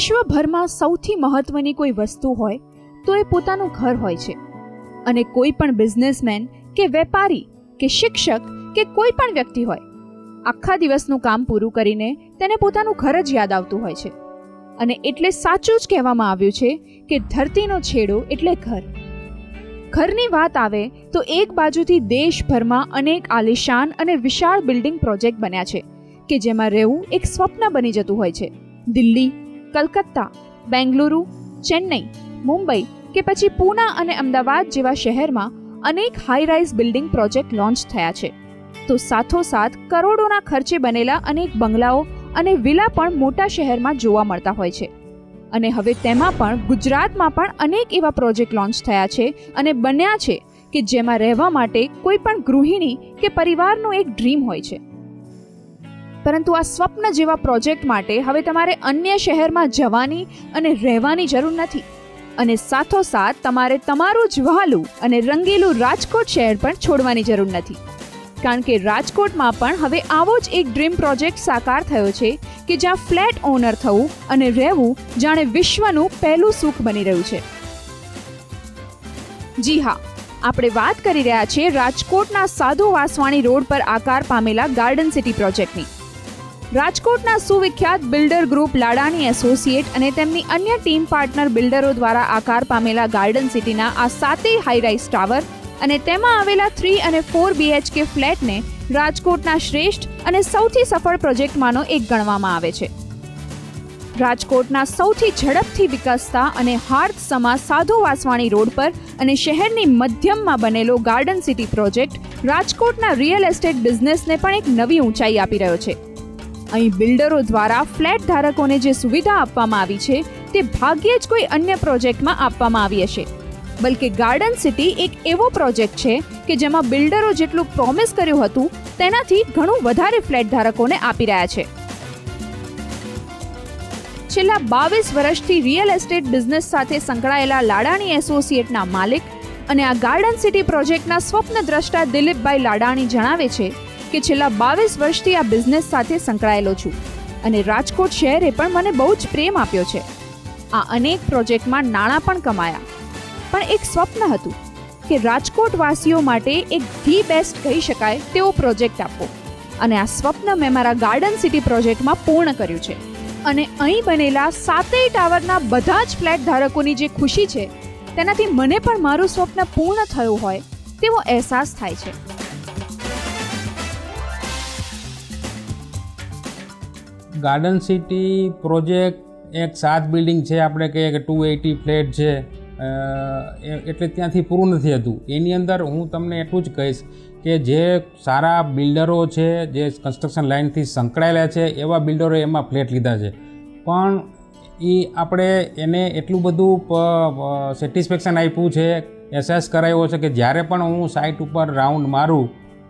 વિશ્વભરમાં સૌથી મહત્વની કોઈ વસ્તુ હોય તો એ પોતાનું ઘર હોય છે. અને કોઈ પણ બિઝનેસમેન કે વેપારી કે શિક્ષક કે કોઈ પણ વ્યક્તિ હોય, આખા દિવસનું કામ પૂરું કરીને તેને પોતાનું ઘર જ યાદ આવતું હોય છે. અને એટલે સાચું જ કહેવામાં આવ્યું છે કે ધરતીનો છેડો એટલે ઘર. ઘરની વાત આવે તો એક બાજુથી દેશભરમાં અનેક આલિશાન અને વિશાળ બિલ્ડિંગ પ્રોજેક્ટ બન્યા છે કે જેમાં રહેવું એક સ્વપ્ન બની જતું હોય છે. દિલ્હી, કલકત્તા, બેંગલુરુ, ચેન્નઈ, મુંબઈ કે પછી પૂના અને અમદાવાદ જેવા શહેરમાં અનેક high rise building project launch થયા છે. તો સાથોસાથ કરોડોના ખર્ચે બનેલા અનેક બંગલાઓ અને વિલા પણ મોટા શહેરમાં જોવા મળતા હોય છે. અને હવે તેમાં પણ ગુજરાતમાં પણ અનેક એવા પ્રોજેક્ટ લોન્ચ થયા છે અને બન્યા છે કે જેમાં રહેવા માટે કોઈ પણ ગૃહિણી કે પરિવારનો એક ડ્રીમ હોય છે. પરંતુ આ સ્વપ્ન જેવા પ્રોજેક્ટ માટે હવે તમારે અન્ય શહેરમાં જવાની અને રહેવાની જરૂર નથી. અને સાથોસાથ તમારે તમારું જ વહાલું અને રંગીલું રાજકોટ શહેર પણ છોડવાની જરૂર નથી. કારણ કે રાજકોટમાં પણ હવે આવો જ એક ડ્રીમ પ્રોજેક્ટ સાકાર થયો છે કે જ્યાં ફ્લેટ ઓનર થવું અને રહેવું જાણે વિશ્વનું પહેલું સુખ બની રહ્યું છે. જી હા, આપણે વાત કરી રહ્યા છીએ રાજકોટના સાધુ વાસવાણી રોડ પર આકાર પામેલા ગાર્ડન સિટી પ્રોજેક્ટની. રાજકોટના સુવિખ્યાત બિલ્ડર ગ્રુપ લાડાણી એસોસિએટ અને તેમની અન્ય ટીમ પાર્ટનર બિલ્ડરો દ્વારા આકાર પામેલા ગાર્ડન સિટીના આ 7 હાઈ રાઇઝ ટાવર અને તેમાં આવેલા 3 અને 4 BHK ફ્લેટને રાજકોટના શ્રેષ્ઠ અને સૌથી સફળ પ્રોજેક્ટમાંનો એક ગણવામાં આવે છે. રાજકોટના સૌથી ઝડપથી વિકસતા અને હાર્દ સમા સાધુ વાસવાણી રોડ પર અને શહેરની મધ્યમમાં બનેલો ગાર્ડન સિટી પ્રોજેક્ટ રાજકોટના રિયલ એસ્ટેટ બિઝનેસને પણ એક નવી ઊંચાઈ આપી રહ્યો છે. અહીં બિલ્ડરો દ્વારા ફ્લેટ ધારકોને જે સુવિધા આપવામાં આવી છે તે ભાગ્યે જ કોઈ અન્ય પ્રોજેક્ટમાં આપવામાં આવી હશે. બલકે ગાર્ડન સિટી એક એવો પ્રોજેક્ટ છે કે જેમાં બિલ્ડરો જેટલું પ્રોમિસ કર્યું હતું તેનાથી ઘણું વધારે ફ્લેટ ધારકોને આપી રહ્યા છે. છેલ્લા 22 વર્ષથી રિયલ એસ્ટેટ બિઝનેસ સાથે સંકળાયેલા લાડાણી એસોસિએટના માલિક અને આ ગાર્ડન સિટી પ્રોજેક્ટના સ્વપ્નદ્રષ્ટા દિલીપભાઈ લાડાણી જણાવે છે કે છેલ્લા 22 વર્ષથી આ બિઝનેસ સાથે સંકળાયેલો છું અને રાજકોટ શહેરે પણ મને બહુ જ પ્રેમ આપ્યો છે. આ અનેક પ્રોજેક્ટમાં નાણાં પણ કમાયા, પણ એક સ્વપ્ન હતું કે રાજકોટ વાસીઓ માટે એક ધી બેસ્ટ કહી શકાય તેવો પ્રોજેક્ટ આપવો. અને આ સ્વપ્ન મેં મારા ગાર્ડન સિટી પ્રોજેક્ટમાં પૂર્ણ કર્યું છે. અને અહીં બનેલા 7 ટાવરના બધા જ ફ્લેટ ધારકોની જે ખુશી છે તેનાથી મને પણ મારું સ્વપ્ન પૂર્ણ થયું હોય તેવો અહેસાસ થાય છે. ગાર્ડન સિટી પ્રોજેક્ટ એક 7 બિલ્ડિંગ છે, આપણે કહીએ કે 280 ફ્લેટ છે, એટલે ત્યાંથી પૂરું નથી થતું. એની અંદર હું તમને એટલું જ કહીશ કે જે સારા બિલ્ડરો છે, જે કન્સ્ટ્રક્શન લાઇનથી સંકળાયેલા છે એવા બિલ્ડરોએ એમાં ફ્લેટ લીધા છે, પણ એ આપણે એને એટલું બધું સેટિસ્ફેક્શન આપ્યું છે, અહેસાસ કરાવ્યો છે કે જ્યારે પણ હું સાઇટ ઉપર રાઉન્ડ મારું,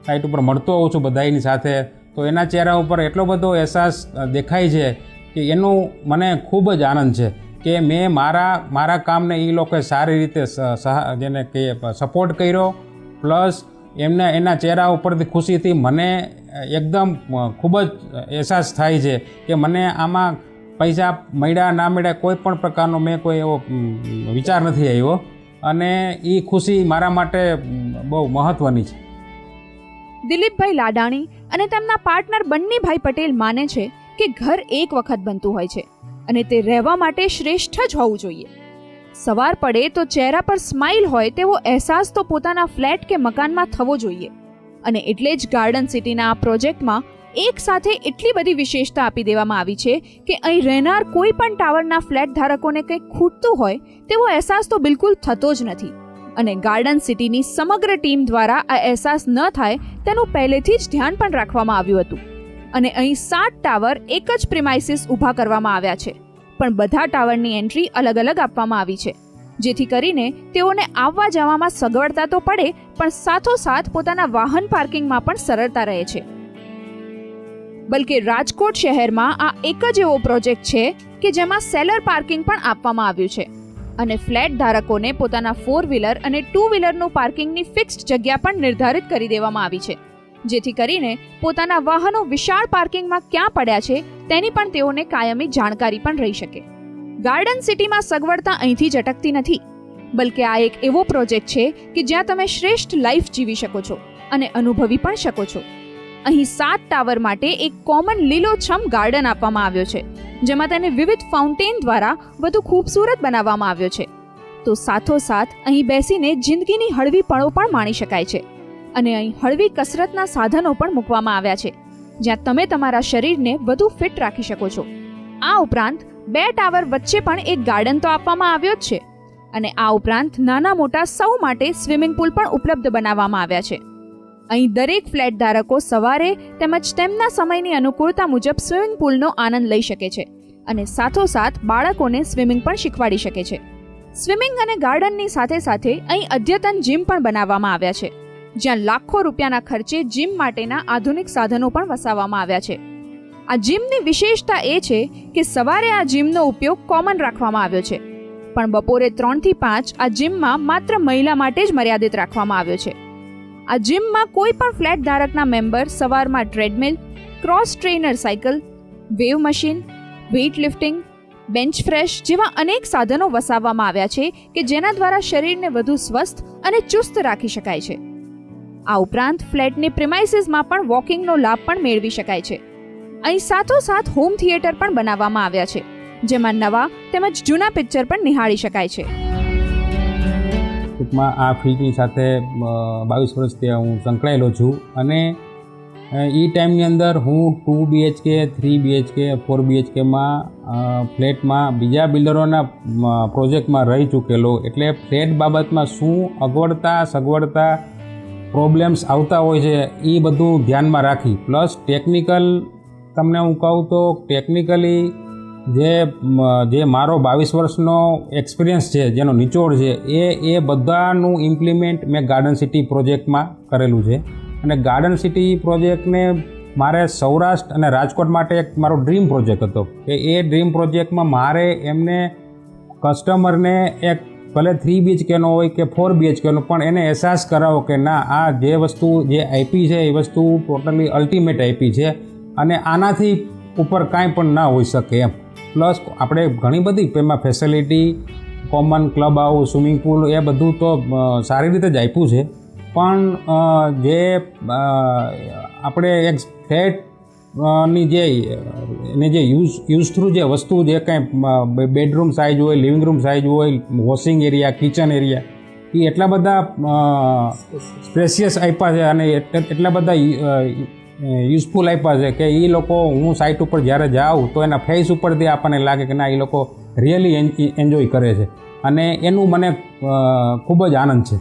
સાઇટ ઉપર મળતો હોઉં છું બધાની સાથે, તો એના ચહેરા ઉપર એટલો બધો અહેસાસ દેખાય છે કે એનું મને ખૂબ જ આનંદ છે કે મેં મારા કામને એ લોકોએ સારી રીતે જેને કહીએ સપોર્ટ કર્યો, પ્લસ એના ચહેરા ઉપરથી ખુશીથી મને એકદમ ખૂબ જ અહેસાસ થાય છે કે મને આમાં પૈસા મળ્યા ના મળ્યા કોઈ પણ પ્રકારનો મેં કોઈ એવો વિચાર નથી આવ્યો, અને એ ખુશી મારા માટે બહુ મહત્ત્વની છે. દિલીપભાઈ લાડાણી અને તેમના પાર્ટનર બન્નીભાઈ પટેલ માને છે કે ઘર એક વખત બનતું હોય છે અને તે રહેવા માટે શ્રેષ્ઠ જ હોવું જોઈએ. સવાર પડે તો ચહેરા પર સ્માઇલ હોય તેવો અહેસાસ તો પોતાના ફ્લેટ કે મકાનમાં થવો જોઈએ. અને એટલે જ ગાર્ડન સિટીના આ પ્રોજેક્ટમાં એક સાથે એટલી બધી વિશેષતા આપી દેવામાં આવી છે કે અહીં રહેનાર કોઈ પણ ટાવરના ફ્લેટ ધારકોને કંઈક ખૂટતું હોય તેવો અહેસાસ તો બિલકુલ થતો જ નથી. અને ગાર્ડન સિટીની સમગ્ર ટીમ દ્વારા આ અહેસાસ ન થાય તેનું પહેલેથી જ ધ્યાન પણ રાખવામાં આવ્યું હતું. અને અહીં 7 ટાવર એક જ પ્રિમાઇસીસ ઊભા કરવામાં આવ્યા છે, પણ બધા ટાવરની એન્ટ્રી અલગ અલગ આપવામાં આવી છે, જેથી કરીને તેઓને આવવા જવામાં સગવડતા તો પડે પણ સાથોસાથ પોતાના વાહન પાર્કિંગમાં પણ સરળતા રહે છે. બલકે રાજકોટ શહેરમાં આ એક જ એવો પ્રોજેક્ટ છે કે જેમાં સેલર પાર્કિંગ પણ આપવામાં આવ્યું છે અને ફ્લેટ ધારકોને પોતાના 4 વ્હીલર અને 2 વ્હીલરનું પાર્કિંગની ફિક્સ્ડ જગ્યા પણ નિર્ધારિત કરી દેવામાં આવી છે, જેથી કરીને પોતાના વાહનો વિશાળ પાર્કિંગમાં ક્યાં પડ્યા છે તેની પણ તેઓને કાયમી જાણકારી પણ રહી શકે. ગાર્ડન સિટીમાં સગવડતા અહીંથી જ અટકતી નથી, બલકે આ એક એવો પ્રોજેક્ટ છે કે જ્યાં તમે શ્રેષ્ઠ લાઈફ જીવી શકો છો અને અનુભવી પણ શકો છો. અહીં 7 ટાવર માટે એક કોમન લીલોછમ ગાર્ડન આપવામાં આવ્યો છે, જેમાં તેને વિવિધ ફાઉન્ટેન દ્વારા વધુ ખૂબસૂરત બનાવવામાં આવ્યો છે. તો સાથોસાથ અહીં બેસીને જિંદગીની હળવી પળો પણ માણી શકાય છે અને અહીં હળવી કસરતના સાધનો પણ મૂકવામાં આવ્યા છે, જ્યાં તમે તમારા શરીરને વધુ ફિટ રાખી શકો છો. આ ઉપરાંત 2 ટાવર વચ્ચે પણ એક ગાર્ડન તો આપવામાં આવ્યો જ છે અને આ ઉપરાંત નાના મોટા સૌ માટે સ્વિમિંગ પૂલ પણ ઉપલબ્ધ બનાવવામાં આવ્યા છે. અહીં દરેક ફ્લેટ ધારકો સવારે તેમજ તેમના સમયની અનુકૂળતા મુજબ સ્વિમિંગ પૂલનો આનંદ લઈ શકે છે અને સાથોસાથ બાળકોને સ્વિમિંગ પણ શીખવાડી શકે છે. સ્વિમિંગ અને ગાર્ડનની સાથે સાથે અહીં અદ્યતન જીમ પણ બનાવવામાં આવ્યા છે, જ્યાં લાખો રૂપિયાના ખર્ચે જીમ માટેના આધુનિક સાધનો પણ વસાવવામાં આવ્યા છે. આ જીમની વિશેષતા એ છે કે સવારે આ જીમનો ઉપયોગ કોમન રાખવામાં આવ્યો છે, પણ બપોરે 3 થી 5 આ જીમમાં માત્ર મહિલા માટે જ મર્યાદિત રાખવામાં આવ્યો છે. આ જીમમાં કોઈ પણ ફ્લેટ ધારકના મેમ્બર સવારમાં treadmill, cross trainer cycle, wave machine, weight lifting, bench press જેવા અનેક સાધનો વસાવવામાં આવ્યા છે કે જેના દ્વારા શરીરને વધુ સ્વસ્થ અને ચુસ્ત રાખી શકાય છે. આ ઉપરાંત ફ્લેટની પ્રિમાઇસીસમાં પણ વોકિંગનો લાભ પણ મેળવી શકાય છે. અહીં સાથોસાથ હોમ થિયેટર પણ બનાવવામાં આવ્યા છે, જેમાં નવા તેમજ જૂના પિક્ચર પણ નિહાળી શકાય છે. ટૂંકમાં આ ફિલ્ડની સાથે 22 વર્ષથી હું સંકળાયેલો છું અને એ ટાઈમની અંદર હું 2 BHK, 3 BHK, 4 BHKમાં ફ્લેટમાં બીજા બિલ્ડરોના પ્રોજેક્ટમાં રહી ચૂકેલો, એટલે ફ્લેટ બાબતમાં શું સગવડતા પ્રોબ્લેમ્સ આવતા હોય છે એ બધું ધ્યાનમાં રાખી, પ્લસ ટેકનિકલ તમને હું કહું તો ટેકનિકલી જે મારો 22 વર્ષનો એક્સપિરિયન્સ છે, જેનો નિચોડ છે, એ બધાનું ઇમ્પ્લિમેન્ટ મેં ગાર્ડન સિટી પ્રોજેક્ટમાં કરેલું છે. અને ગાર્ડન સિટી પ્રોજેક્ટને મારે સૌરાષ્ટ્ર અને રાજકોટ માટે એક મારો ડ્રીમ પ્રોજેક્ટ હતો કે એ ડ્રીમ પ્રોજેક્ટમાં મારે એમને કસ્ટમરને એક ભલે 3 BHKનો હોય કે 4 BHKનો પણ એને અહેસાસ કરાવો કે ના, આ જે વસ્તુ જે આપી છે એ વસ્તુ ટોટલી અલ્ટિમેટ આપી છે અને આનાથી ઉપર કાંઈ પણ ના હોઈ શકે એમ. પ્લસ આપણે ઘણી બધી એમાં facility, common club house, swimming pool એ બધું તો સારી રીતે જ આપ્યું છે, પણ જે આપણે એક ફ્લેટની જે યુઝ થ્રુ જે વસ્તુ જે કાંઈ બેડરૂમ સાઇઝ હોય, લિવિંગ રૂમ સાઇઝ હોય, વોશિંગ એરિયા, કિચન એરિયા, એ એટલા બધા સ્પેશિયસ આપ્યા છે અને એટલા બધા યુઝફુલ આપ્યા છે કે એ લોકો, હું સાઇટ ઉપર જ્યારે જાઉં તો એના ફેસ ઉપરથી આપણને લાગે કે ના, એ લોકો રિયલી એન્જોય કરે છે અને એનું મને ખૂબ જ આનંદ છે.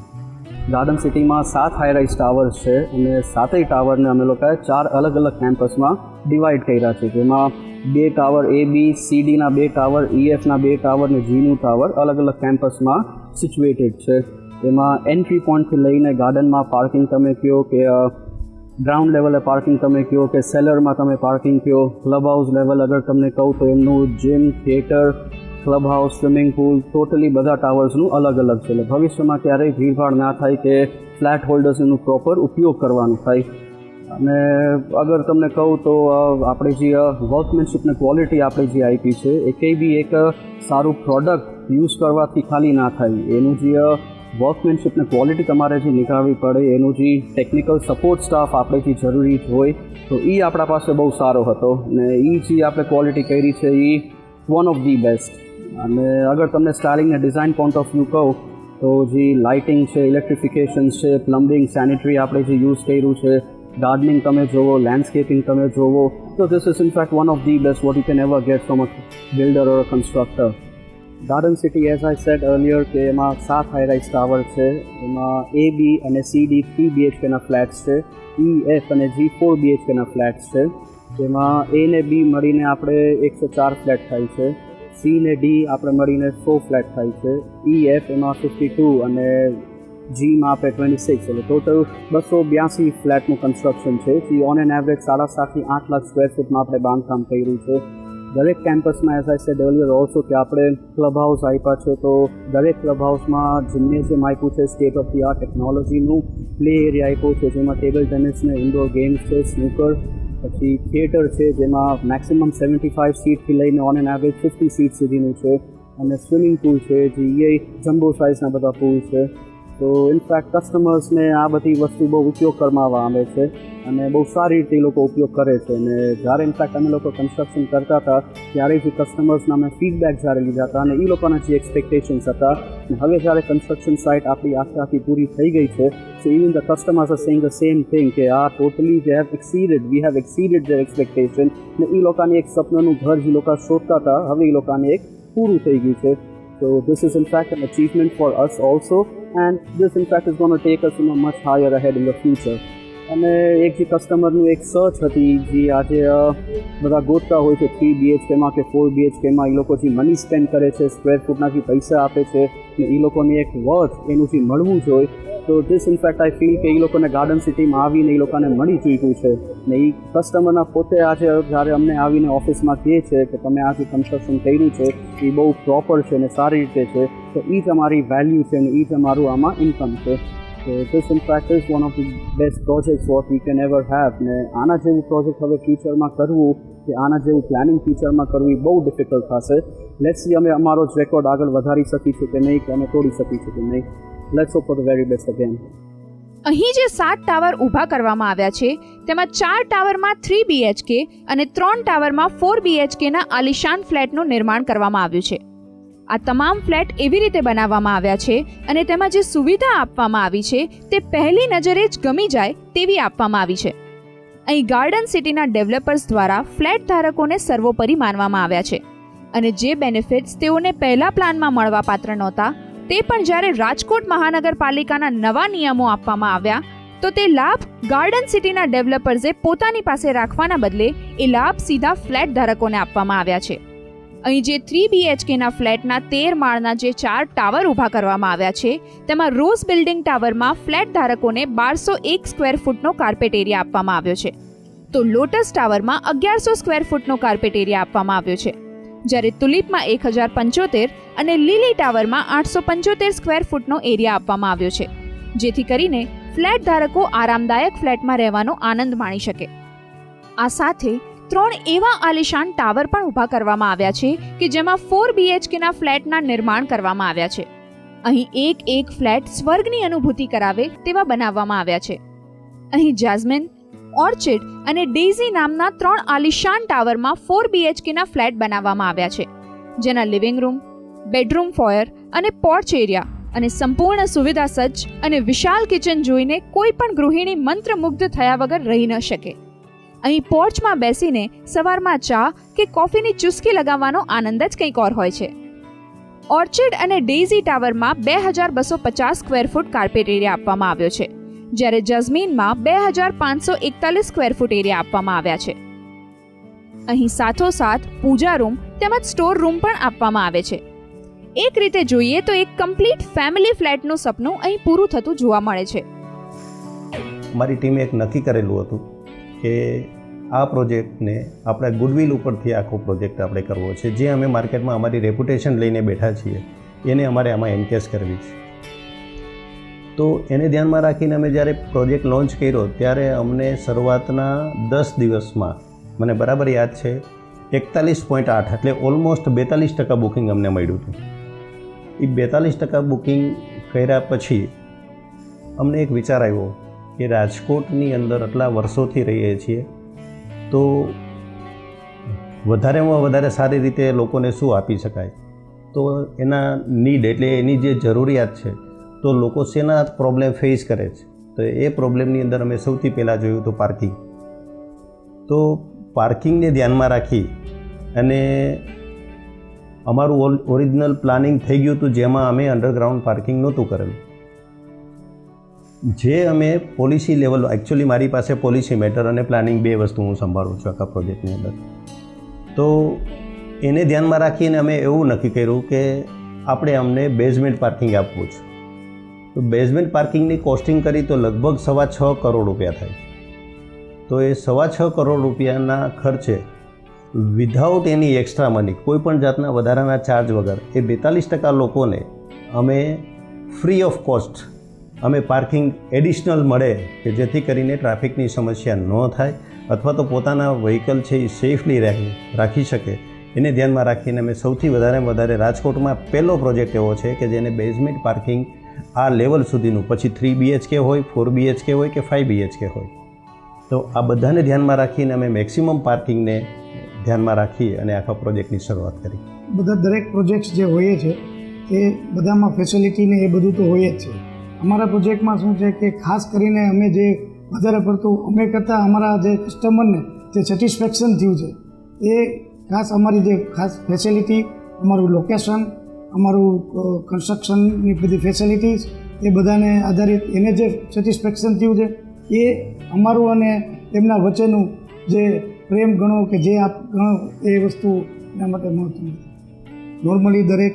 ગાર્ડન સિટીમાં 7 હાઈ-રાઇઝ ટાવર્સ છે અને 7 ટાવરને અમે લોકોએ 4 અલગ અલગ કેમ્પસમાં ડિવાઈડ કર્યા છે, જેમાં 2 ટાવર AB, CDના 2 ટાવર, EFના 2 ટાવર અને Gનું ટાવર અલગ અલગ કેમ્પસમાં સિચ્યુએટેડ છે. એમાં એન્ટ્રી પોઈન્ટથી લઈને ગાર્ડનમાં પાર્કિંગ તમે કહો કે ગ્રાઉન્ડ લેવલે પાર્કિંગ તમે કહો કે સેલરમાં તમે પાર્કિંગ કહો, ક્લબ હાઉસ લેવલ અગર તમને કહું તો એમનું gym, theatre, club house, swimming પુલ, ટોટલી બધા ટાવર્સનું અલગ અલગ છે. એટલે ભવિષ્યમાં ક્યારેય ભીડભાડ ના થાય કે ફ્લેટ હોલ્ડર્સ એનું પ્રોપર ઉપયોગ કરવાનું થાય. અને અગર તમને કહું તો આપણે જે વર્કમેનશીપની ક્વોલિટી આપણે જે આપી છે એ કંઈ બી એક સારું પ્રોડક્ટ યુઝ કરવાથી ખાલી ના થાય. એનું જે વર્કમેનશીપની ક્વોલિટી તમારે જે નીકાળવી પડે, એનું જે ટેકનિકલ સપોર્ટ સ્ટાફ આપણે જે જરૂરી હોય તો એ આપણા પાસે બહુ સારો હતો ને એ જે આપણે ક્વોલિટી કરી છે એ વન ઓફ ધી બેસ્ટ. અને અગર તમને સ્ટાઇલિંગ ને ડિઝાઇન પોઈન્ટ ઓફ વ્યૂ કહું તો જે લાઇટિંગ છે, ઇલેક્ટ્રિફિકેશન છે, પ્લમ્બિંગ, સેનિટરી આપણે જે યુઝ કર્યું છે, ગાર્ડનિંગ તમે જોવો, લેન્ડસ્કેપિંગ તમે જોવો, તો this is in fact one of the best what you can ever get from a builder or a constructor. Garden city as I said earlier કે એમાં 7 હાઈ-રાઇઝ ટાવર છે, એમાં AB અને CD 3 BHKના ફ્લેટ્સ છે, EF અને G 4 BHKના flats છે, જેમાં A ને B મળીને આપણે 104 ફ્લેટ થાય છે, C ને D આપણે મળીને 100 ફ્લેટ થાય છે, EF એમાં 52 અને Gમાં આપણે 26, એટલે ટોટલ 282 ફ્લેટનું કન્સ્ટ્રક્શન છે, જે ઓન એન એવરેજ 7.5 થી 8 લાખ સ્ક્વેર ફૂટમાં આપણે બાંધકામ કર્યું છે. દરેક કેમ્પસમાં as I said earlier also કે આપણે ક્લબ હાઉસ આપ્યા છે, તો દરેક ક્લબ હાઉસમાં જિમ્નેશિયમ આપ્યું છે, સ્ટેટ ઓફ ધી આર્ટ ટેકનોલોજીનું પ્લે એરિયા આપ્યો છે, જેમાં ટેબલ ટેનિસ ને ઇન્ડોર ગેમ્સ છે, સ્નૂકર, પછી થિયેટર છે જેમાં મેક્સિમમ 75 સીટથી લઈને ઓન એન એવરેજ 50 સીટ સુધીનું છે, અને સ્વિમિંગ પૂલ છે જે જમ્બો સાઇઝના બધા પૂલ છે. તો ઇનફેક્ટ કસ્ટમર્સને આ બધી વસ્તુ બહુ ઉપયોગ કરવામાં આવે છે અને બહુ સારી રીતે એ લોકો ઉપયોગ કરે છે. અને જ્યારે ઇનફેક્ટ અમે લોકો કન્સ્ટ્રક્શન કરતા હતા ત્યારે જે કસ્ટમર્સના અમે ફીડબેક જ્યારે લીધા હતા અને એ લોકોના જે એક્સપેક્ટેશન્સ હતા અને હવે જ્યારે કન્સ્ટ્રક્શન સાઇટ આપણી આખી પૂરી થઈ ગઈ છે so even the customers are saying the same thing કે આ totally we have exceeded their expectation. ને એ લોકોની એક સપનાનું ઘર જે લોકો શોધતા હતા હવે એ લોકોને એક પૂરું થઈ ગયું છે. So this is in fact an achievement for us also, and this in fact is going to take us much higher ahead in the future. અને એક જે કસ્ટમરનું એક સર્ચ હતી જે આજે બધા ગોતતા હોય છે 3 BHKમાં કે 4 BHKમાં એ લોકો જે મની સ્પેન્ડ કરે છે, સ્ક્વેર ફૂટના જે પૈસા આપે છે ને એ લોકોને એક વર્થ એનું જે મળવું જોઈએ, તો ધીસ ઇનફેક્ટ આઈ ફીલ કે એ લોકોને ગાર્ડન સિટીમાં આવીને એ લોકોને મળી ચૂક્યું છે. ને એ કસ્ટમરના પોતે આજે જ્યારે અમને આવીને ઓફિસમાં કહે છે કે તમે આ જે કન્સ્ટ્રક્શન કર્યું છે એ બહુ પ્રોપર છે ને સારી રીતે છે, તો એ જ અમારી વેલ્યુ છે ને એ જ અમારું આમાં ઇન્કમ છે. So this in fact is one of the best projects what we can ever have. ને આના જેવું પ્રોજેક્ટ હવે ફ્યુચરમાં કરવું કે આના જેવું પ્લાનિંગ ફ્યુચરમાં કરવું એ બહુ ડિફિકલ્ટ થશે. લેટ્સ સી અમે અમારો જ રેકોર્ડ આગળ વધારી શકીશું કે નહીં, કે અમે તોડી શકીશું કે નહીં. Let's hope for the very best again. અહીં જે 7 ટાવર ઊભા કરવામાં આવ્યા છે તેમાં 4 ટાવરમાં 3 BHK અને 3 ટાવરમાં 4 BHKના આલિશાન ફ્લેટનું નિર્માણ કરવામાં આવ્યું છે. આ તમામ ફ્લેટ એવી રીતે બનાવવામાં આવ્યા છે અને તેમાં જે સુવિધા આપવામાં આવી છે તે પહેલી નજરે જ ગમી જાય તેવી આપવામાં આવી છે. અહીં ગાર્ડન સિટીના ડેવલપર્સ દ્વારા ફ્લેટ ધારકોને સર્વોપરી માનવામાં આવ્યા છે અને જે બેનિફિટ્સ તેઓને પહેલા પ્લાનમાં મળવાપાત્ર નહોતા તે પણ જ્યારે રાજકોટ મહાનગરપાલિકાના નવા નિયમો આપવામાં આવ્યા તો તે લાભ ગાર્ડન સિટીના ડેવલપર્સે પોતાની પાસે રાખવાના બદલે એ લાભ સીધા ફ્લેટ ધારકોને આપવામાં આવ્યા છે. અહીં જે 3 BHKના ફ્લેટના 13 માળના જે 4 ટાવર ઊભા કરવામાં આવ્યા છે તેમાં રોઝ બિલ્ડિંગ ટાવરમાં ફ્લેટ ધારકોને 1201 સ્ક્વેર ફૂટનો કાર્પેટ એરિયા આપવામાં આવ્યો છે, તો લોટસ ટાવરમાં 1100 સ્ક્વેર ફૂટનો કાર્પેટ એરિયા આપવામાં આવ્યો છે, જ્યારે તુલિપમાં 1075 અને લીલી ટાવરમાં 875 સ્ક્વેર ફૂટનો એરિયા આપવામાં આવ્યો છે, જેથી કરીને ફ્લેટ ધારકો આરામદાયક ફ્લેટમાં રહેવાનો આનંદ માણી શકે. આ સાથે 3 એવા આલિશાન ટાવર પણ ઊભા કરવામાં આવ્યા છે કે જેમાં 4 BHKના ફ્લેટના નિર્માણ કરવામાં આવ્યા છે. અહીં એક ફ્લેટ સ્વર્ગની અનુભૂતિ કરાવે તેવા બનાવવામાં આવ્યા છે. અહીં જાસ્મિન, ઓર્ચિડ અને ડેઝી નામના 3 આલિશાન ટાવરમાં 4 BHKના ફ્લેટ બનાવવામાં આવ્યા છે, જેના લિવિંગ રૂમ, બેડરૂમ ફોયર અને પોર્ચ એરિયા અને સંપૂર્ણ સુવિધા સજ્જ અને વિશાળ કિચન જોઈને કોઈ પણ ગૃહિણી મંત્રમુગ્ધ થયા વગર રહી ન શકે. અહીં પોર્ચમાં બેસીને સવારમાં ચા કે કોફીની ચુસ્કી લગાવવાનો આનંદ જ કંઈક ઓર હોય છે. ઓર્ચિડ અને ડેઝી ટાવરમાં 2250 સ્ક્વેર ફૂટ કાર્પેટ એરિયા આપવામાં આવ્યો છે, જ્યારે જસ્મીનમાં 2541 સ્ક્વેર ફૂટ એરિયા આપવામાં આવ્યા છે. અહીં સાથોસાથ પૂજા રૂમ તેમજ સ્ટોર રૂમ પણ આપવામાં આવે છે. એક રીતે જોઈએ તો એક કમ્પ્લીટ ફેમિલી ફ્લેટનું સપનું અહીં પૂરું થતું જોવા મળે છે. મારી ટીમે એક નક્કી કરેલું હતું કે આ પ્રોજેક્ટને આપણે ગુડવિલ ઉપરથી આખો પ્રોજેક્ટ આપણે કરવો છે. જે અમે માર્કેટમાં અમારી રેપ્યુટેશન લઈને બેઠા છીએ એને અમારે આમાં એન્કેશ કરવી છે. તો એને ધ્યાનમાં રાખીને અમે જ્યારે પ્રોજેક્ટ લોન્ચ કર્યો ત્યારે અમને શરૂઆતના 10 દિવસમાં મને બરાબર યાદ છે 41.8 એટલે ઓલમોસ્ટ 42% બુકિંગ અમને મળ્યું હતું. એ 42% બુકિંગ કર્યા પછી અમને એક વિચાર આવ્યો કે રાજકોટની અંદર આટલા વર્ષોથી રહીએ છીએ તો વધારેમાં વધારે સારી રીતે લોકોને શું આપી શકાય, તો એના નીડ એટલે એની જે જરૂરિયાત છે તો લોકો શેના પ્રોબ્લેમ ફેસ કરે છે, તો એ પ્રોબ્લેમની અંદર અમે સૌથી પહેલાં જોયું તો પાર્કિંગ. તો પાર્કિંગને ધ્યાનમાં રાખી અને અમારું ઓરિજિનલ પ્લાનિંગ થઈ ગયું હતું જેમાં અમે અંડરગ્રાઉન્ડ પાર્કિંગ નહોતું કરેલું. જે અમે પોલિસી લેવલ, એકચ્યુઅલી મારી પાસે પોલિસી મેટર અને પ્લાનિંગ 2 વસ્તુ હું સંભાળું છું આખા પ્રોજેક્ટની અંદર. તો એને ધ્યાનમાં રાખીને અમે એવું નક્કી કર્યું કે આપણે અમને બેઝમેન્ટ પાર્કિંગ આપવું છે. તો બેઝમેન્ટ પાર્કિંગની કોસ્ટિંગ કરી તો લગભગ 6.25 કરોડ રૂપિયા થાય. તો એ 6.25 કરોડ રૂપિયાના ખર્ચે વિધાઉટ એની એક્સ્ટ્રા મની, કોઈ પણ જાતના વધારાના ચાર્જ વગર એ 42% લોકોને અમે ફ્રી ઓફ કોસ્ટ અમે પાર્કિંગ એડિશનલ મળે કે જેથી કરીને ટ્રાફિકની સમસ્યા ન થાય અથવા તો પોતાના વ્હીકલ છે એ સેફલી રાખી શકે એને ધ્યાનમાં રાખીને અમે સૌથી વધારે રાજકોટમાં પહેલો પ્રોજેક્ટ એવો છે કે જેને બેઝમેન્ટ પાર્કિંગ આ લેવલ સુધીનું, પછી 3 BHK હોય, 4 BHK હોય કે 5 BHK હોય, તો આ બધાને ધ્યાનમાં રાખીને અમે મેક્સિમમ પાર્કિંગને ધ્યાનમાં રાખી અને આખા પ્રોજેક્ટની શરૂઆત કરી. દરેક પ્રોજેક્ટ્સ જે હોય છે એ બધામાં ફેસિલિટીને એ બધું તો હોય જ છે. અમારા પ્રોજેક્ટમાં શું છે કે ખાસ કરીને અમે જે વધારે પડતું અમે કરતાં અમારા જે કસ્ટમરને જે સેટિસ્ફેક્શન થયું છે એ ખાસ અમારી જે ખાસ ફેસિલિટી, અમારું લોકેશન, અમારું કન્સ્ટ્રક્શનની બધી ફેસિલિટીઝ એ બધાને આધારિત એને જે સેટિસ્ફેક્શન થયું છે એ અમારું અને એમના વચ્ચેનું જે પ્રેમ ગણો કે જે આપ ગણો એ વસ્તુ એના માટે મહત્વની. નોર્મલી દરેક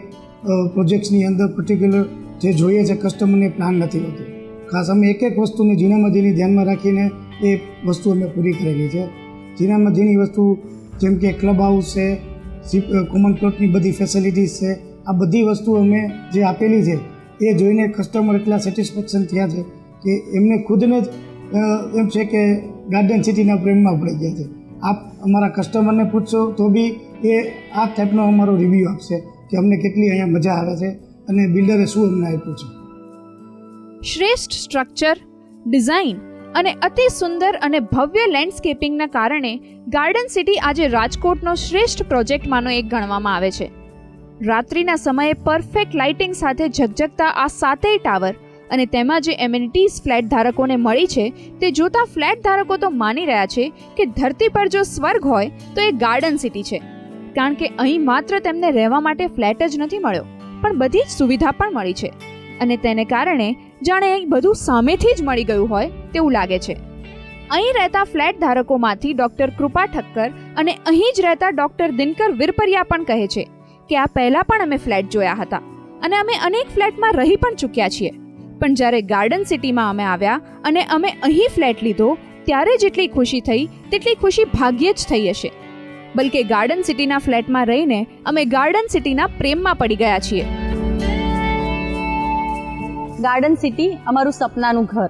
પ્રોજેક્ટ્સની અંદર પર્ટિક્યુલર જે જોઈએ છે કસ્ટમરને પ્લાન નથી હોતો. ખાસ અમે એક વસ્તુને ઝીણામાં ઝીણી ધ્યાનમાં રાખીને એ વસ્તુ અમે પૂરી કરેલી છે. ઝીણામાં ઝીણી વસ્તુ જેમ કે ક્લબ હાઉસ છે, કોમન પ્લોટની બધી ફેસિલિટીઝ છે, આ બધી વસ્તુ અમે જે આપેલી છે એ જોઈને કસ્ટમર એટલા સેટિસ્ફેક્શન થયા છે કે એમને ખુદને જ એમ છે કે ગાર્ડન સિટીના પ્રેમમાં પડી ગયા છે. આપ અમારા કસ્ટમરને પૂછશો તો બી એ આ ટાઈપનો અમારો રિવ્યૂ આપશે કે અમને કેટલી અહીંયા મજા આવે છે અને બિલ્ડરે શું અમને આપ્યું છે. શ્રેષ્ઠ સ્ટ્રક્ચર, ડિઝાઇન અને અતિ સુંદર અને ભવ્ય લેન્ડસ્કેપિંગના કારણે ગાર્ડન સિટી આજે રાજકોટનો શ્રેષ્ઠ પ્રોજેક્ટમાંનો એક ગણવામાં આવે છે. રાત્રિના સમયે પરફેક્ટ લાઇટિંગ સાથે ઝગઝગતા આ 7 ટાવર અને તેમાં જે એમ્યુનિટીઝ ફ્લેટ ધારકોને મળી છે તે જોતા ફ્લેટ ધારકો તો માની રહ્યા છે કે ધરતી પર જો સ્વર્ગ હોય તો એ ગાર્ડન સિટી છે. કારણ કે અહીં માત્ર તેમને રહેવા માટે ફ્લેટ જ નથી મળ્યો, પણ બધી જ સુવિધા પણ મળી છે અને તેને કારણે જાણે અહીં બધું સામેથી જ મળી ગયું હોય તેવું લાગે છે. અહીં રહેતા ફ્લેટ ધારકોમાંથી ડૉક્ટર કૃપા ઠક્કર અને અહીં જ રહેતા ડૉક્ટર દિનકર વિરપરિયા પણ કહે છે કે આ પહેલાં પણ અમે ફ્લેટ જોયા હતા અને અમે અનેક ફ્લેટમાં રહી પણ ચૂક્યા છીએ, પણ જ્યારે ગાર્ડન સિટીમાં અમે આવ્યા અને અમે અહીં ફ્લેટ લીધો ત્યારે જેટલી ખુશી થઈ તેટલી ખુશી ભાગ્યે જ થઈ હશે. બલકે ગાર્ડન સિટીના ફ્લેટમાં રહીને અમે ગાર્ડન સિટીના પ્રેમમાં પડી ગયા છીએ. ગાર્ડન સિટી અમારું સપનાનું ઘર.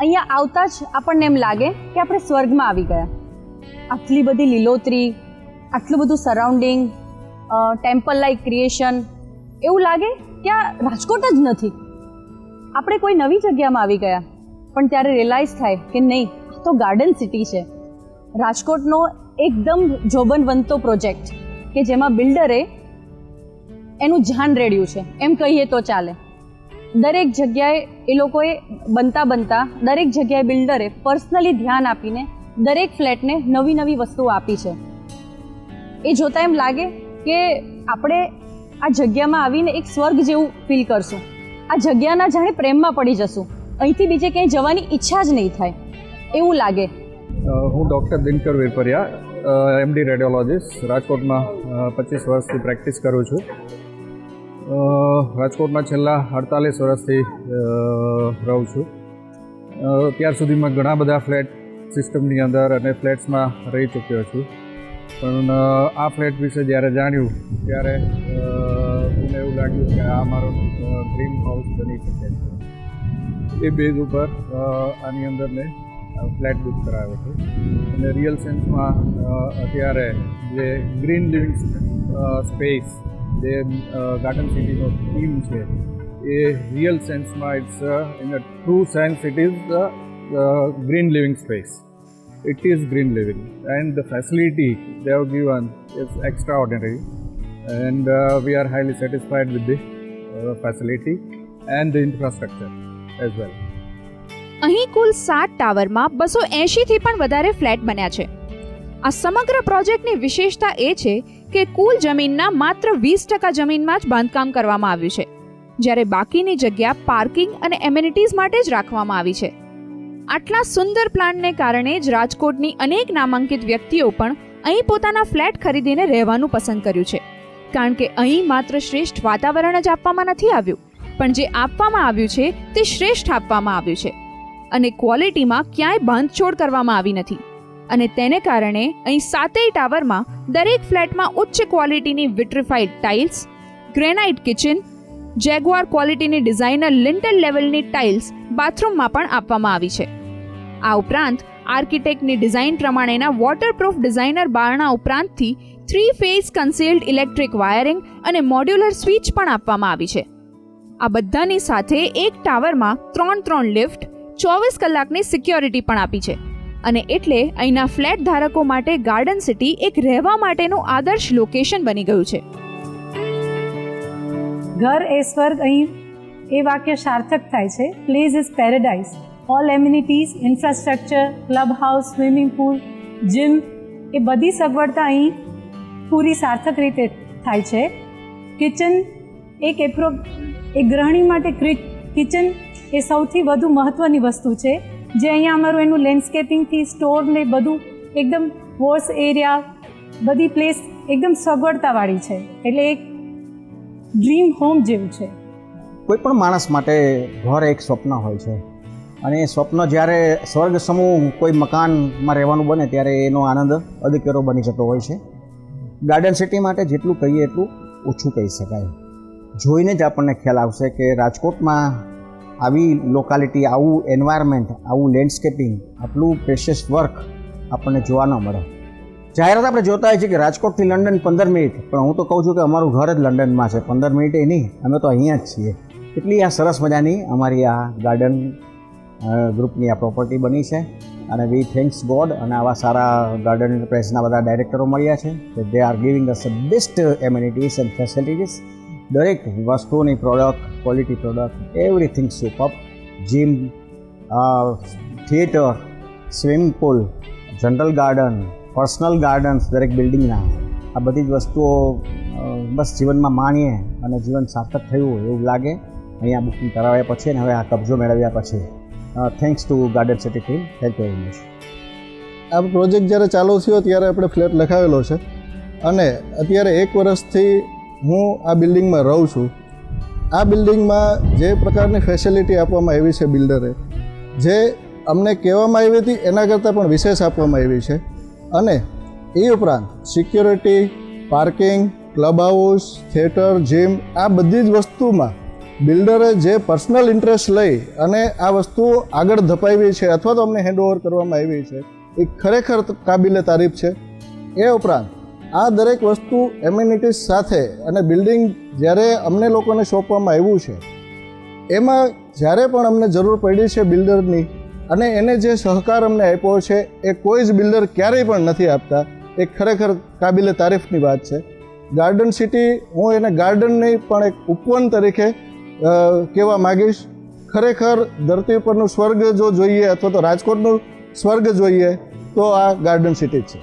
અહીંયા આવતા જ આપણને એમ લાગે કે આપણે સ્વર્ગમાં આવી ગયા. આટલી બધી લીલોતરી, આટલું બધું સરાઉન્ડિંગ, ટેમ્પલ લાઇક ક્રિએશન, એવું લાગે કે આ રાજકોટ જ નથી, આપણે કોઈ નવી જગ્યામાં આવી ગયા. પણ ત્યારે રિયલાઇઝ થાય કે નહીં, આ તો ગાર્ડન સિટી છે. રાજકોટનો એકદમ જોબન બનતો પ્રોજેક્ટ કે જેમાં બિલ્ડરે એનું જાન રેડ્યું છે એમ કહીએ તો ચાલે. દરેક જગ્યાએ એ લોકોએ બનતા દરેક જગ્યાએ બિલ્ડરે પર્સનલી ધ્યાન આપીને દરેક ફ્લેટને નવી નવી વસ્તુઓ આપી છે. એ જોતાં એમ લાગે કે આપણે આ જગ્યામાં આવીને એક સ્વર્ગ જેવું ફીલ કરશું. આ જગ્યાના જાણે પ્રેમમાં પડી જશું, અહીંથી બીજે ક્યાંય જવાની ઈચ્છા જ નહીં થાય એવું લાગે. હું ડૉક્ટર દિનકર વિરપરિયા, MD રેડિયોલોજીસ્ટ, રાજકોટમાં 25 વર્ષથી પ્રેક્ટિસ કરું છું. રાજકોટમાં છેલ્લા 48 વર્ષથી રહું છું. ત્યાર સુધીમાં ઘણા બધા ફ્લેટ સિસ્ટમની અંદર અને ફ્લેટ્સમાં રહી ચૂક્યો છું. પણ આ ફ્લેટ વિશે જ્યારે જાણ્યું ત્યારે મને એવું લાગ્યું કે આ મારો ડ્રીમ હાઉસ બની શકે છે. એ બેઝ ઉપર આની અંદર મેં ફ્લેટ બુક કરાવ્યો છે અને રિયલ સેન્સમાં અત્યારે જે ગ્રીન લિવિંગ સ્પેસ જે ગાર્ડન સિટીનો થીમ છે એ રિયલ સેન્સમાં it's in a true sense it is green living space. It is green living and the facility they have given is extraordinary and we are highly satisfied with the facility and the infrastructure as well. અહીં કુલ 7 ટાવરમાં 280થી પણ વધારે flat બન્યા છે. આ સમગ્ર પ્રોજેક્ટની વિશેષતા એ છે કે કુલ જમીનના માત્ર 20% જમીનમાં જ બાંધકામ કરવામાં આવ્યું છે, જ્યારે બાકીની જગ્યા પાર્કિંગ અને એમ્યુનિટીઝ માટે જ રાખવામાં આવી છે. આટલા સુંદર પ્લાનને કારણે જ રાજકોટની અનેક નામાંકિત વ્યક્તિઓ પણ અહીં પોતાના ફ્લેટ ખરીદીને રહેવાનું પસંદ કર્યું છે. કારણ કે અહીં માત્ર શ્રેષ્ઠ વાતાવરણ જ આપવામાં નથી આવ્યું, પણ જે આપવામાં આવ્યું છે તે શ્રેષ્ઠ આપવામાં આવ્યું છે અને ક્વોલિટીમાં ક્યાંય બાંધછોડ કરવામાં આવી નથી. અને તેને કારણે અહીં 7 ટાવરમાં દરેક ફ્લેટમાં ઉચ્ચ ક્વોલિટીની vitrified tiles, granite kitchen, Jaguar ક્વોલિટીની ડિઝાઇનર લિન્ટલ લેવલની ટાઇલ્સ બાથરૂમમાં પણ આપવામાં આવી છે. આ ઉપરાંત આર્કિટેક્ટની ડિઝાઇન પ્રમાણેના વોટરપ્રૂફ ડિઝાઇનર બારણા ઉપરાંતથી 3 ફેઝ કન્સીલ્ડ ઇલેક્ટ્રિક વાયરિંગ અને મોડ્યુલર સ્વિચ પણ આપવામાં આવી છે. આ બધાની સાથે એક ટાવરમાં 3 લિફ્ટ, 24 કલાકની સિક્યોરિટી પણ આપી છે. અને એટલે અહીંના ફ્લેટ ધારકો માટે ગાર્ડન સિટી એક રહેવા માટેનું આદર્શ લોકેશન બની ગયું છે. ઘર એ સ્વર્ગ અહીં એ વાક્ય સાર્થક થાય છે. Place is paradise. All amenities, infrastructure, club house, swimming pool, gym એ બધી સગવડતા અહીં પૂરી સાર્થક રીતે થાય છે. કિચન એક ગૃહિણી માટે કિચન એ સૌથી વધુ મહત્ત્વની વસ્તુ છે, જે અહીંયા અમારું એનું લેન્ડસ્કેપિંગથી સ્ટોર ને બધું એકદમ વોશ એરિયા બધી પ્લેસ એકદમ સગવડતાવાળી છે. એટલે એક ડ્રીમ હોમ જેવું છે. કોઈ પણ માણસ માટે ઘર એક સ્વપ્ન હોય છે, અને એ સ્વપ્ન જ્યારે સ્વર્ગ સમૂહ કોઈ મકાનમાં રહેવાનું બને ત્યારે એનો આનંદ અધકેરો બની જતો હોય છે. ગાર્ડન સિટી માટે જેટલું કહીએ એટલું ઓછું કહી શકાય. જોઈને જ આપણને ખ્યાલ આવશે કે રાજકોટમાં આવી લોકાલિટી, આવું એન્વાયરમેન્ટ, આવું લેન્ડસ્કેપિંગ, આટલું પ્રેશિયસ વર્ક આપણને જોવા ન મળે. જાહેરાત આપણે જોતા હોય છે કે રાજકોટથી લંડન 15 મિનિટ, પણ હું તો કહું છું કે અમારું ઘર જ લંડનમાં છે. 15 મિનિટે નહીં, અમે તો અહીંયા જ છીએ. એટલી આ સરસ મજાની અમારી આ ગાર્ડન ગ્રુપની આ પ્રોપર્ટી બની છે. અને વી થેન્ક્સ ગોડ, અને આવા સારા ગાર્ડન એન્ટરપ્રાઇઝના બધા ડાયરેક્ટરો મળ્યા છે કે they are giving us best amenities and facilities. દરેક વસ્તુની product, quality product, everything super. Gym, theatre, swimming pool, general garden, personal gardens દરેક બિલ્ડિંગના, આ બધી જ વસ્તુઓ બસ જીવનમાં માણીએ અને જીવન સાર્થક થયું એવું લાગે અહીંયા બુકિંગ કરાવ્યા પછી અને હવે આ કબજો મેળવ્યા પછી. Thanks to garden city team. Thank you very much. આ પ્રોજેક્ટ જ્યારે ચાલુ થયો ત્યારે આપણે ફ્લેટ લખાવેલો છે, અને અત્યારે 1 વર્ષથી હું આ બિલ્ડિંગમાં રહું છું. આ બિલ્ડિંગમાં જે પ્રકારની ફેસિલિટી આપવામાં આવી છે બિલ્ડરે, જે અમને કહેવામાં આવી હતી એના કરતાં પણ વિશેષ આપવામાં આવી છે. અને એ ઉપરાંત security, parking, club house, theatre, gym, આ બધી જ વસ્તુમાં બિલ્ડરે જે પર્સનલ ઇન્ટરેસ્ટ લઈ અને આ વસ્તુઓ આગળ ધપાવી છે અથવા તો અમને હેન્ડઓવર કરવામાં આવી છે, એ ખરેખર કાબિલે તારીફ છે. એ ઉપરાંત આ દરેક વસ્તુ એમ્યુનિટીઝ સાથે અને બિલ્ડિંગ જ્યારે અમને લોકોને સોંપવામાં આવ્યું છે, એમાં જ્યારે પણ અમને જરૂર પડી છે બિલ્ડરની, અને એને જે સહકાર અમને આપ્યો છે એ કોઈ જ બિલ્ડર ક્યારેય પણ નથી આપતા. એ ખરેખર કાબિલે તારીફની વાત છે. ગાર્ડન સિટી, હું એને ગાર્ડન નહીં પણ એક ઉપવન તરીકે કહેવા માગીશ. ખરેખર ધરતી ઉપરનું સ્વર્ગ જો જોઈએ અથવા તો રાજકોટનું સ્વર્ગ જોઈએ તો આ ગાર્ડન સિટી જ છે.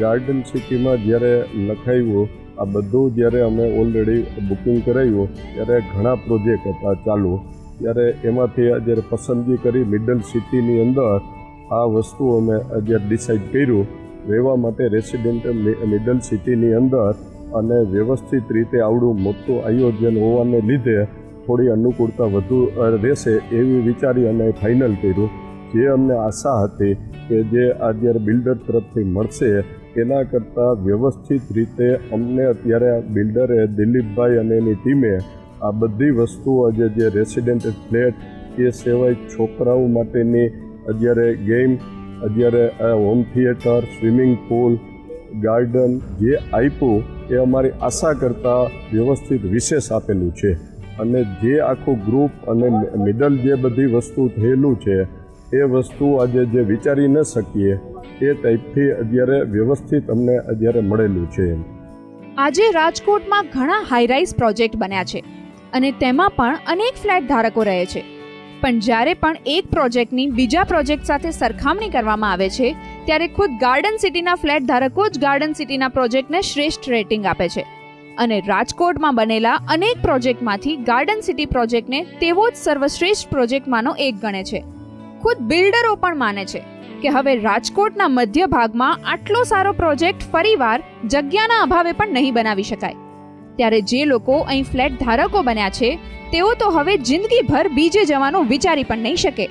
ગાર્ડન સિટીમાં જ્યારે લખાવ્યું આ બધું, જ્યારે અમે ઓલરેડી બુકિંગ કરાવ્યું ત્યારે ઘણા પ્રોજેક્ટ હતા ચાલુ. ત્યારે એમાંથી જ્યારે પસંદગી કરી મિડલ સિટીની અંદર આ વસ્તુ અમે જ્યારે ડિસાઇડ કર્યું રહેવા માટે રેસિડેન્ટ મિડલ સિટીની અંદર, અને વ્યવસ્થિત રીતે આવડું મોટું આયોજન હોવાને લીધે થોડી અનુકૂળતા વધુ રહેશે એવી વિચારી અને ફાઇનલ કર્યું. જે અમને આશા હતી કે જે આ જ્યારે બિલ્ડર તરફથી મળશે એના કરતાં વ્યવસ્થિત રીતે અમને અત્યારે બિલ્ડરે દિલીપભાઈ અને એની ટીમે આ બધી વસ્તુઓ જે રેસિડેન્ટ ફ્લેટ, એ સિવાય છોકરાઓ માટેની અત્યારે ગેમ, અત્યારે home theatre, swimming pool, garden જે આપ્યું એ અમારી આશા કરતાં વ્યવસ્થિત વિશેષ આપેલું છે. અને જે આખું ગ્રુપ અને મિડલ જે બધી વસ્તુ થયેલું છે એ વસ્તુ આજે જે વિચારી ન શકીએ એ ટાઈપથી અત્યારે વ્યવસ્થિત અમને અત્યારે મળેલું છે. આજે રાજકોટમાં ઘણા હાઈરાઇઝ પ્રોજેક્ટ બન્યા છે અને તેમાં પણ અનેક ફ્લેટ ધારકો રહે છે. પણ જ્યારે પણ એક પ્રોજેક્ટની બીજા પ્રોજેક્ટ સાથે સરખામણી કરવામાં આવે છે ત્યારે ખુદ ગાર્ડન સિટીના ફ્લેટ ધારકો જ ગાર્ડન સિટીના પ્રોજેક્ટને શ્રેષ્ઠ રેટિંગ આપે છે. અને રાજકોટમાં બનેલા અનેક પ્રોજેક્ટમાંથી ગાર્ડન સિટી પ્રોજેક્ટને તેવો જ સર્વશ્રેષ્ઠ પ્રોજેક્ટમાંનો એક ગણે છે. ખુદ બિલ્ડરો પણ માને છે કે હવે રાજકોટના મધ્ય ભાગમાં આટલો સારો પ્રોજેક્ટ ફરીવાર જગ્યાના અભાવે પણ નહીં બનાવી શકાય. ત્યારે જે લોકો અહીં ફ્લેટ ધારકો બન્યા છે તેઓ તો હવે જિંદગીભર બીજે જવાનું વિચારી પણ નહીં શકે.